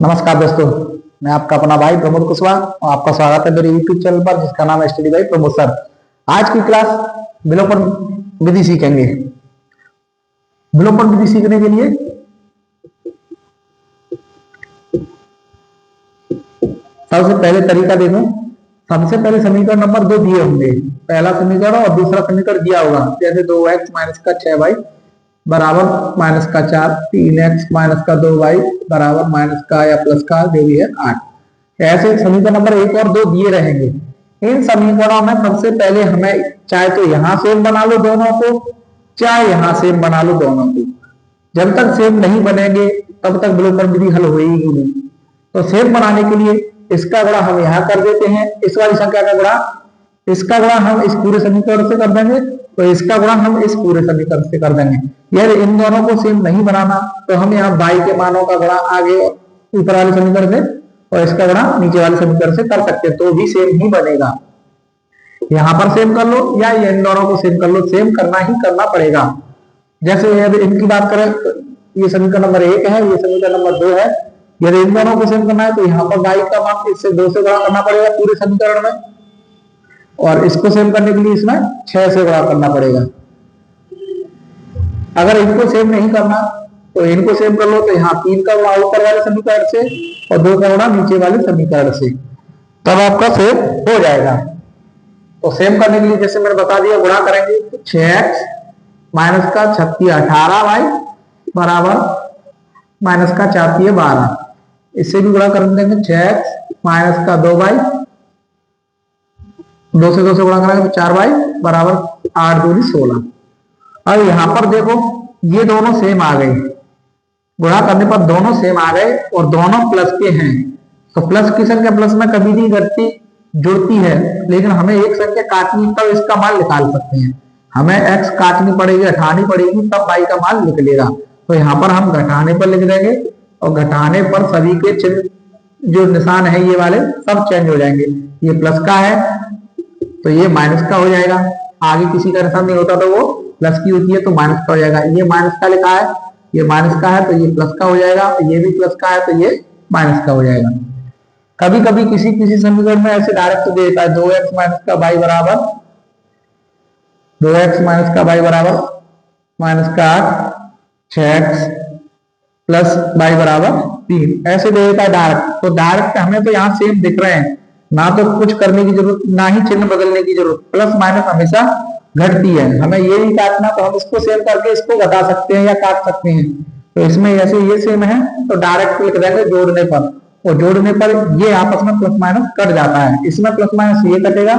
नमस्कार दोस्तों, मैं आपका अपना भाई प्रमोद कुशवाहा और आपका स्वागत है मेरे YouTube चैनल पर जिसका नाम है स्टडी बाय प्रमोद सर। आज की क्लास विलोपन विधि सीखेंगे। विलोपन विधि सीखने के लिए सबसे पहले तरीका देखो। सबसे पहले समीकरण नंबर 2 दिए होंगे, पहला समीकरण और दूसरा समीकरण दिया होगा। जैसे 2x माइनस का 6y बराबर माइनस का 4, 3x माइनस का 2y बराबर माइनस का या प्लस का जो भी है 8। ऐसे समीकरण नंबर 1 और 2 दिए रहेंगे। इन समीकरणों में सबसे पहले हमें चाहे तो यहां सेम बना लो दोनों को, चाहे यहां सेम बना लो दोनों को। जब तक सेम नहीं बनेंगे तब तक विलोपन विधि हल होगी ही नहीं। तो सेम बनाने के लिए इसका गुणा हम यहां कर देते हैं, इस वाली संख्या का गुणा, इसका गुणा हम इस पूरे समीकरण से कर देंगे, तो इसका गुणा हम इस पूरे समीकरण से कर देंगे। यदि इन दोनों को सेम नहीं बनाना तो हम यहाँ y के मानों का गुणा आगे ऊपर वाले समीकरण से और इसका गुणा नीचे वाले समीकरण से कर सकते हैं, तो भी सेम ही बनेगा। यहाँ पर सेम कर लो या ये इन दोनों को सेम कर लो, सेम करना ही करना पड़ेगा। जैसे यदि इनकी बात करें, ये समीकरण नंबर 1 है, ये समीकरण नंबर 2 है। यदि इन दोनों को सेम करना है तो यहाँ पर y का मान इससे 2 से गुणा करना पड़ेगा पूरे समीकरण में, और इसको सेम करने के लिए इसमें 6 से गुणा करना पड़ेगा। अगर इनको सेम नहीं करना तो इनको सेम कर लो, तो यहाँ 3 का गुणा ऊपर वाले समीकरण से और 2 का गुणा नीचे वाले समीकरण से, तब आपका सेम हो जाएगा। तो सेम करने के लिए जैसे मैंने बता दिया, गुणा करेंगे तो 6x माइनस का 36 18y बराबर माइनस का 4 12। इससे भी गुणा कर देंगे 6x माइनस का 2y, 2 से 2 से गुणा करेंगे तो 4y बराबर 8 दूनी 16। अब यहाँ पर देखो ये दोनों सेम आ गए, गुणा करने पर दोनों सेम आ गए और दोनों प्लस के हैं। तो प्लस की संख्या प्लस में कभी नहीं घटती, जुड़ती है। लेकिन हमें एक संख्या काटनी तब इसका मान निकाल सकते हैं। हमें x काटनी पड़ेगी, घटानी पड़ेगी, तब y का मान निकलेगा। तो यहाँ पर हम घटाने पर लिख देंगे और घटाने पर सभी के चिन्ह जो निशान है ये वाले सब चेंज हो जाएंगे। ये प्लस का है तो ये माइनस का हो जाएगा, आगे किसी का निशान नहीं होता तो वो प्लस की होती है तो माइनस का हो जाएगा। ये माइनस का लिखा है, ये माइनस का है तो ये प्लस का हो जाएगा, ये भी प्लस का है तो ये माइनस का हो जाएगा। कभी कभी किसी किसी समीकरण में ऐसे डायरेक्ट तो देता है 2x माइनस का y बराबर 2x माइनस का y बराबर माइनस का 8, 6x प्लस y बराबर 3, ऐसे दे देता है डायरेक्ट। तो डायरेक्ट हमें तो यहाँ सेम दिख रहे हैं, ना तो कुछ करने की जरूरत, ना ही चिन्ह बदलने की जरूरत। प्लस माइनस हमेशा घटती है, हमें ये नहीं काटना तो हम इसको सेम करके इसको घटा सकते हैं या काट सकते हैं। तो इसमें ऐसे ये सेम है तो डायरेक्ट लिख देंगे जोड़ने पर, और जोड़ने पर ये आपस में प्लस माइनस कट जाता है। इसमें प्लस माइनस ये कटेगा,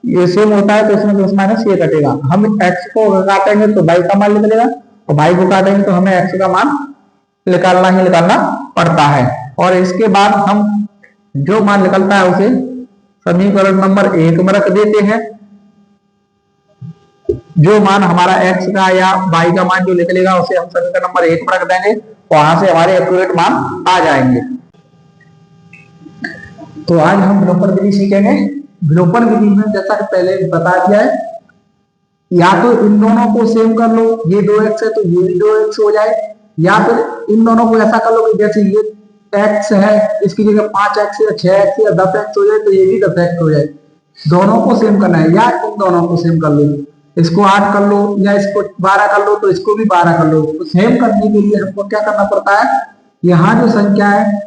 ये सेम होता है तो इसमें प्लस माइनस ये कटेगा। हम x को काटेंगे तो y का मान निकलेगा, और y को काटेंगे तो हमें x का मान निकालना ही निकालना पड़ता है। और इसके बाद हम जो मान निकलता है उसे समीकरण नंबर 1 में रख देते हैं। जो मान हमारा x का या y का मान जो निकलेगा उसे हम समीकरण नंबर 1 में रख देंगे, वहां से हमारे एक्यूरेट मान आ जाएंगे। तो आज हम विलोपन विधि सीखेंगे। विलोपन विधि में जैसा कि पहले बता दिया है, या तो इन दोनों को सेम कर लो, ये 2x है तो ये भी 2x हो जाए, या फिर इन दोनों को ऐसा कर लो कि जैसे ये x है इसकी जगह 5x या 6x या 10x हो जाए तो ये भी 10x हो जाए। दोनों को सेम करना है, या इन दोनों को सेम कर लो, इसको 8 कर लो या इसको 12 कर लो तो इसको भी 12 कर लो। तो सेम करने के लिए हमको क्या करना पड़ता है, यहाँ जो संख्या है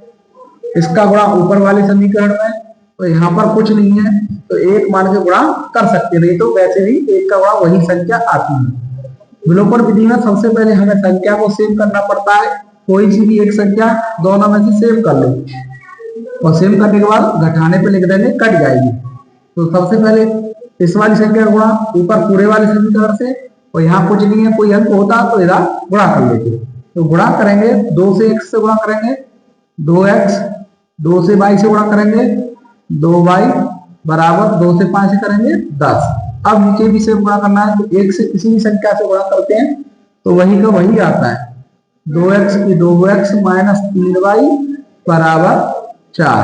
इसका गुणा ऊपर वाले समीकरण में, तो यहाँ पर कुछ नहीं है तो एक मान के गुणा कर सकते, नहीं तो वैसे भी एक का गुणा वही संख्या आती है। विलोपन विधि में सबसे पहले हमें संख्या को सेम करना पड़ता है। कोई सी भी एक संख्या दोनों में से सेम कर लो, और सेम करने के बाद घटाने पे लिख देंगे, कट जाएगी। तो सबसे पहले इस वाली संख्या गुणा ऊपर पूरे वाले समीकरण से, और यहाँ कुछ नहीं है, कोई अंक होता तो इधर गुणा कर लेते। तो गुणा करेंगे 2 से x से गुणा करेंगे 2x, 2 से y से गुणा करेंगे 2y बराबर 2 से 5 से करेंगे 10। अब नीचे भी से गुणा करना है तो 1 से किसी भी संख्या से गुणा करते हैं तो वही का वही आता है। 2x की 2x माइनस 3y बराबर 4।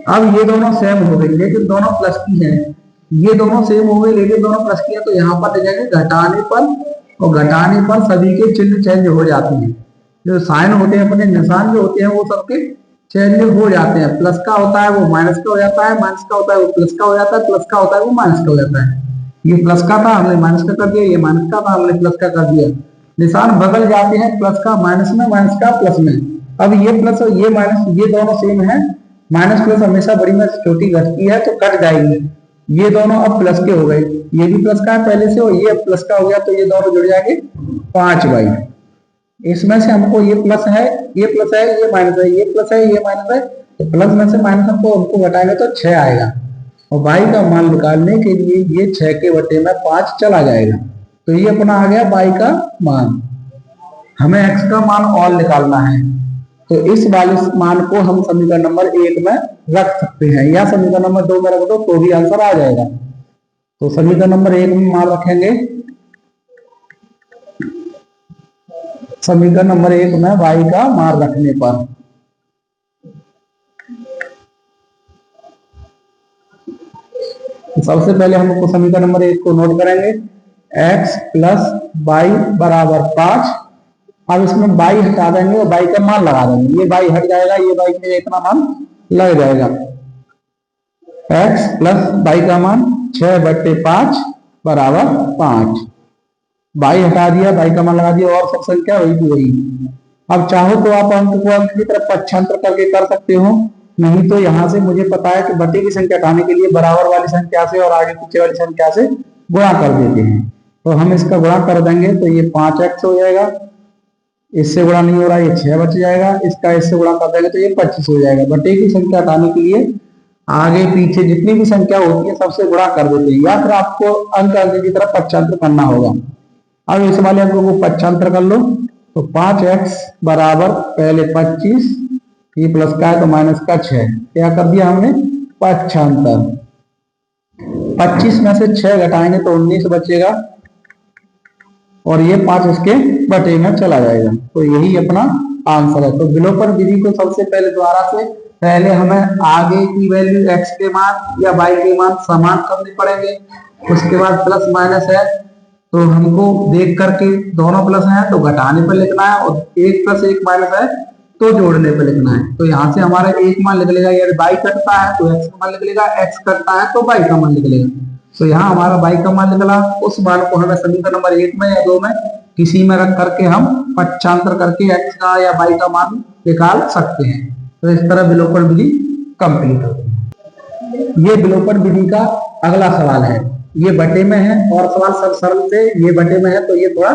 अब ये दोनों सेम हो गई लेकिन दोनों प्लस की हैं, ये दोनों सेम हो गए लेकिन दोनों प्लस की हैं, तो यहाँ पर ले जाएंगे घटाने पर, और घटाने पर सभी के चिन्ह चेंज हो जाते हैं। जो साइन होते हैं अपने निशान जो होते हैं वो सबके चेंज हो जाते हैं। प्लस का होता है वो माइनस का हो जाता है, माइनस का होता है वो प्लस का हो जाता है, प्लस का होता है वो माइनस का हो जाता है। ये प्लस का था हमने माइनस का कर दिया, ये माइनस का था हमने प्लस का कर दिया। निशान बदल जाते हैं, प्लस का माइनस में, माइनस का प्लस में। अब ये प्लस और ये माइनस ये दोनों सेम है। माइनस प्लस हमेशा बड़ी में छोटी घटती है तो कट जाएगी। ये दोनों अब प्लस के हो गए, ये भी प्लस का है पहले से और ये प्लस का हो गया, तो ये दोनों जुड़ जाएंगे 5y। इसमें से हमको ये प्लस है, ये प्लस है, ये माइनस है, ये प्लस है, ये माइनस है, तो प्लस में से माइनस हमको घटाएंगे तो 6 आएगा। और y का मान निकालने के लिए ये 6 के बटे में 5 चला जाएगा, तो ये अपना आ गया y का मान। हमें x का मान और निकालना है, तो इस वाले मान को हम समीकरण नंबर 1 में रख सकते हैं या समीकरण नंबर 2 में रख दो तो भी आंसर आ जाएगा। तो समीकरण नंबर 1 में मान रखेंगे, समीकरण नंबर 1 में y का मान रखने पर सबसे पहले हमको समीकरण नंबर 1 को नोट करेंगे, x प्लस वाई बराबर 5। अब इसमें y हटा देंगे और y का मान लगा देंगे, ये y हट जाएगा, ये y में इतना मान लग जाएगा। x प्लस y का मान 6/5 बराबर 5। y हटा दिया, y का मान लगा दिया और सब संख्या वही की वही। अब चाहो तो आप अंक को अंक की तरफ पक्षांतर करके कर सकते हो, नहीं तो यहाँ से मुझे पता है कि बटे की संख्या हटाने के लिए बराबर वाली संख्या से और आगे पीछे वाली संख्या से गुणा कर देते हैं। तो हम इसका गुणा कर देंगे तो ये 5x हो जाएगा, इससे गुणा नहीं हो रहा, ये 6 बच जाएगा, इसका इससे गुणा कर देंगे तो ये 25 हो जाएगा। बटे की संख्या हटाने के लिए आगे पीछे जितनी भी संख्या होती है सबसे गुणा कर देते हैं, या फिर आपको अंक अंक की तरफ पक्षांतर करना होगा। अब इस वाले अंक को पक्षांतर कर लो, तो 5x बराबर पहले 25, ये प्लस का है तो माइनस का 6, क्या कर दिया हमने पक्षांतर। 25 में से 6 घटाएंगे तो 19 बचेगा और ये 5 इसके बटे में चला जाएगा, तो यही अपना आंसर है। तो विलोपन विधि को सबसे पहले द्वारा से पहले हमें आगे की वैल्यू x के मान या y के मान समान करने पड़ेंगे। उसके बाद प्लस माइनस है तो हमको देख करके दोनों प्लस हैं तो घटाने पर लिखना है, और 1 प्लस 1 माइनस है तो जोड़ने पर लिखना है। तो यहाँ से हमारा एक मान लिख लेगा, यदि y कटता है तो x का मान लिख लेगा, x कटता है तो y का मान लिख लेगा। तो यहाँ हमारा y का मान निकला, उस मान को हमें समीकरण नंबर 1 में या 2 में किसी में रख करके हम पक्षांतर करके x का या y का मान निकाल सकते हैं। तो इस तरह विलोपन विधि कंप्लीट होती है। ये विलोपन विधि का अगला सवाल है, ये बटे में है और सवाल सब सरल थे, ये बटे में है तो ये थोड़ा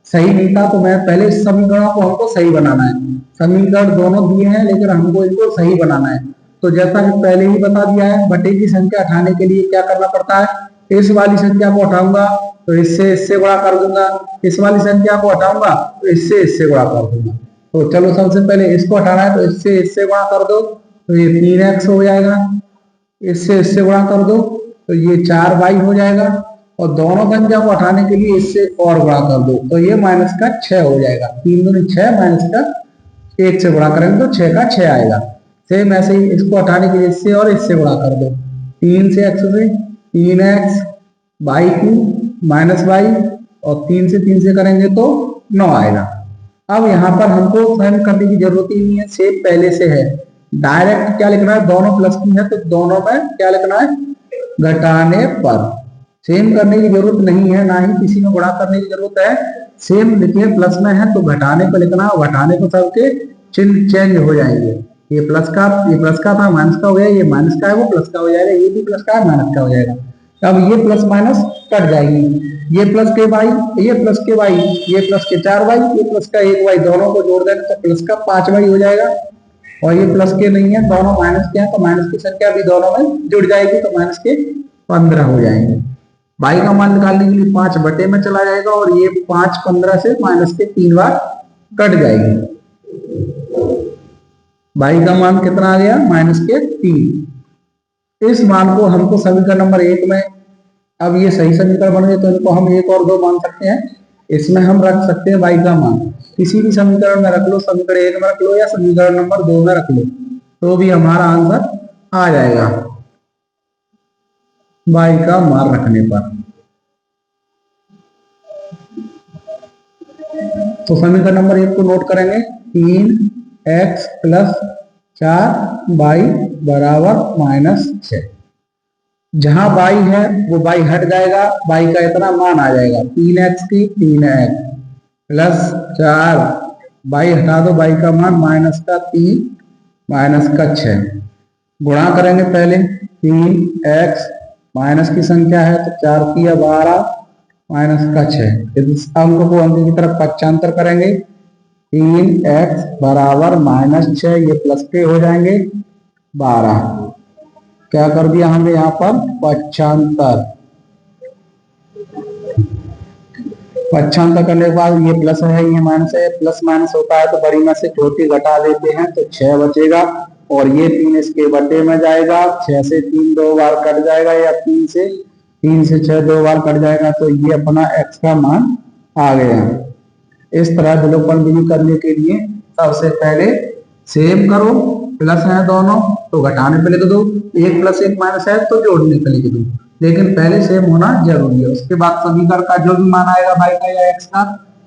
सही नहीं था, तो मैं पहले इस समीकरणों को हमको सही बनाना है। समीकरण दोनों दिए हैं लेकिन हमको इनको सही बनाना है। तो जैसा कि पहले ही बता दिया है, बटे की संख्या हटाने के लिए क्या करना पड़ता है, इस वाली संख्या को हटाऊंगा तो इससे गुणा कर दूंगा, इस वाली संख्या को हटाऊंगा तो इससे गुणा कर दूंगा। तो चलो सबसे पहले इसको हटाना है तो इससे गुणा कर दो तो ये 3x हो जाएगा, इससे गुणा कर दो तो ये 4y हो जाएगा, और दोनों संख्या को हटाने के लिए इससे और गुणा कर दो तो ये माइनस का 6 हो जाएगा। 3 दूनी 6 माइनस का 1 से गुणा करेंगे तो 6 का 6 आएगा। सेम ऐसे ही इसको हटाने के लिए इससे और इससे गुणा कर दो, 3 से x से 3x y cube minus y, और 3 से करेंगे तो 9 आएगा। अब यहाँ पर हमको सहन करने की जरूरत ही नहीं है, सेम पहले से है। डायरेक्ट क्या लिखना है, दोनों प्लस की है तो दोनों में क्या लिखना है, घटाने पर। सेम करने की जरूरत नहीं है, ना ही किसी में गुणा करने की जरूरत है। सेम लिखिए, प्लस में है तो घटाने पर लिखना, घटाने पर सबके चिन्ह चेंज हो जाएंगे। ये प्लस का था माइनस का हो गया, ये माइनस का है वो प्लस का हो जाएगा, ये भी प्लस का है माइनस का हो जाएगा। अब ये प्लस माइनस कट जाएगी, ये प्लस के y, ये प्लस के y, ये प्लस के 4y, ये प्लस का 1y, दोनों को जोड़ देंगे तो प्लस का 5y हो जाएगा। और ये प्लस के नहीं है, दोनों माइनस के हैं तो माइनस की संख्या भी दोनों में जुड़ जाएगी तो माइनस के 15 हो जाएंगे। y का मान निकालने के लिए 5 बटे में चला जाएगा और ये 5 15 से माइनस के 3 बार कट जाएगी। y का मान कितना आ गया, माइनस के 3। इस मान को हमको समीकरण नंबर 1 में, अब ये सही समीकरण बन गए तो इनको हम 1 और 2 मान सकते हैं। इसमें हम रख सकते हैं y का मान, किसी भी समीकरण में रख लो, समीकरण 1 में रख लो या समीकरण नंबर 2 में रख लो, तो भी हमारा आंसर आ जाएगा y का मान रखने पर। तो समीकरण नंबर 1 को नोट करेंगे, 3x प्लस 4y बराबर -6। जहां y है वो y हट जाएगा, y का इतना मान आ जाएगा 3x की 3x प्लस 4 y हटा दो, y का मान -3 -6। गुणा करेंगे पहले, 3x माइनस की संख्या है तो 4 की 12 -6। इस अंक को अंक की तरफ पक्षांतर करेंगे, 3x बराबर -6, ये प्लस के हो जाएंगे 12। क्या कर दिया हमने यहाँ पर, पक्षांतर। पक्षांतर करने के बाद ये प्लस है ये माइनस है, प्लस माइनस होता है तो बड़ी में से छोटी घटा देते हैं तो 6 बचेगा, और ये 3 इसके बटे में जाएगा, 6 से 3 2 बार कट जाएगा, या 3 से 6 2 बार कट जाएगा, तो ये अपना x का मान आ गया। इस तरह विलोपन विधि करने के लिए सबसे पहले सेम करो, प्लस है दोनों तो घटाने पे लिख दो, 1 + 1 - है तो जोड़ने पे लिख दो, लेकिन पहले सेम होना जरूरी है। उसके बाद समीकरण का जो भी मान आएगा y का या x का,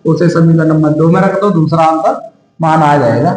उसे समीकरण नंबर 2 में रख दो, दूसरा आंसर मान आ जाएगा।